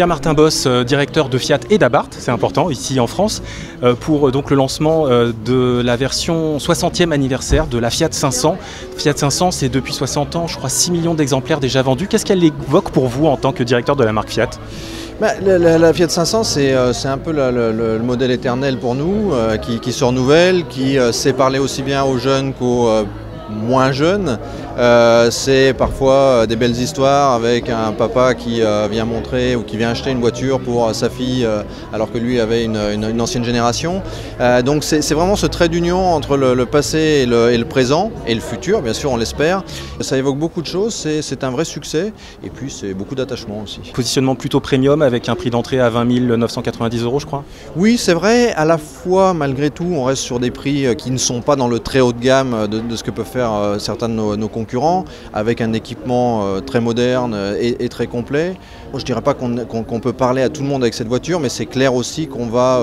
Pierre Martin Boss, directeur de Fiat et d'Abarth, c'est important, ici en France, pour donc le lancement de la version 60e anniversaire de la Fiat 500. Fiat 500, c'est depuis 60 ans, je crois 6 millions d'exemplaires déjà vendus. Qu'est-ce qu'elle évoque pour vous en tant que directeur de la marque Fiat ? La Fiat 500, c'est un peu le modèle éternel pour nous, qui se renouvelle, qui sait parler aussi bien aux jeunes qu'aux moins jeunes. C'est parfois des belles histoires avec un papa qui vient montrer ou qui vient acheter une voiture pour sa fille alors que lui avait une ancienne génération. Donc c'est vraiment ce trait d'union entre le passé et le présent et le futur, bien sûr on l'espère. Ça évoque beaucoup de choses, c'est un vrai succès et puis c'est beaucoup d'attachement aussi. Positionnement plutôt premium avec un prix d'entrée à 20 990 € je crois. Oui c'est vrai, à la fois malgré tout on reste sur des prix qui ne sont pas dans le très haut de gamme de ce que peuvent faire certains de nos concurrents, avec un équipement très moderne et très complet. Je ne dirais pas qu'on peut parler à tout le monde avec cette voiture, mais c'est clair aussi qu'on va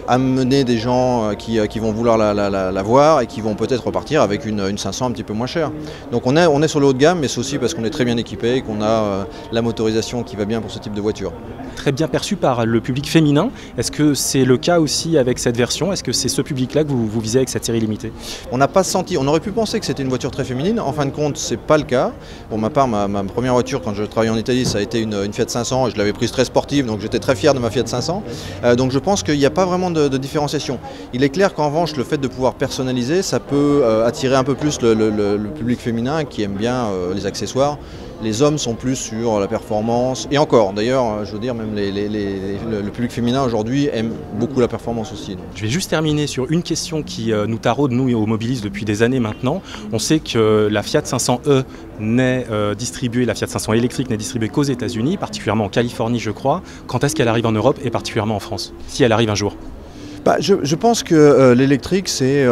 amener des gens qui vont vouloir la voir et qui vont peut-être repartir avec une 500 un petit peu moins chère. Donc on est sur le haut de gamme, mais c'est aussi parce qu'on est très bien équipé et qu'on a la motorisation qui va bien pour ce type de voiture. Très bien perçu par le public féminin. Est-ce que c'est le cas aussi avec cette version? Est-ce que c'est ce public-là que vous visez avec cette série limitée? On n'a pas senti, on aurait pu penser que c'était une voiture très féminine. En fin de compte, c'est pas le cas. Pour ma part, ma première voiture quand je travaillais en Italie, ça a été une Fiat 500 et je l'avais prise très sportive, donc j'étais très fier de ma Fiat 500. Donc je pense qu'il n'y a pas vraiment de différenciation. Il est clair qu'en revanche, le fait de pouvoir personnaliser, ça peut attirer un peu plus le public féminin qui aime bien les accessoires. Les hommes sont plus sur la performance, et encore, d'ailleurs, je veux dire, même le public féminin aujourd'hui aime beaucoup la performance aussi. Donc. Je vais juste terminer sur une question qui nous taraude, nous, aux mobilistes, depuis des années maintenant. On sait que la Fiat 500e n'est distribuée, la Fiat 500 électrique n'est distribuée qu'aux États-Unis, particulièrement en Californie, je crois. Quand est-ce qu'elle arrive en Europe et particulièrement en France, si elle arrive un jour? Je pense que l'électrique, c'est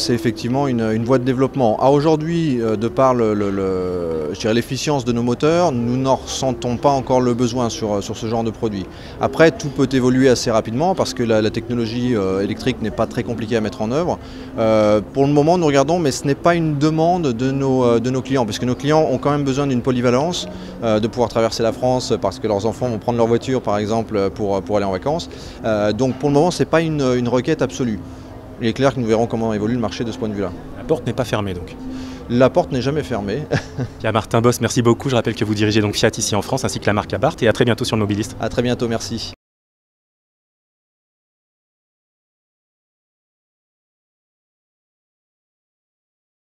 effectivement une voie de développement. Aujourd'hui, de par l'efficience de nos moteurs, nous n'en ressentons pas encore le besoin sur ce genre de produit. Après, tout peut évoluer assez rapidement parce que la technologie électrique n'est pas très compliquée à mettre en œuvre. Pour le moment, nous regardons, mais ce n'est pas une demande de nos clients, parce que nos clients ont quand même besoin d'une polyvalence, de pouvoir traverser la France parce que leurs enfants vont prendre leur voiture, par exemple, pour aller en vacances. Donc pour le moment, ce n'est pas une requête absolue. Il est clair que nous verrons comment évolue le marché de ce point de vue-là. La porte n'est pas fermée donc. La porte n'est jamais fermée. Pierre Martin Boss, merci beaucoup. Je rappelle que vous dirigez donc Fiat ici en France ainsi que la marque Abarth et à très bientôt sur le Mobiliste. À très bientôt, merci.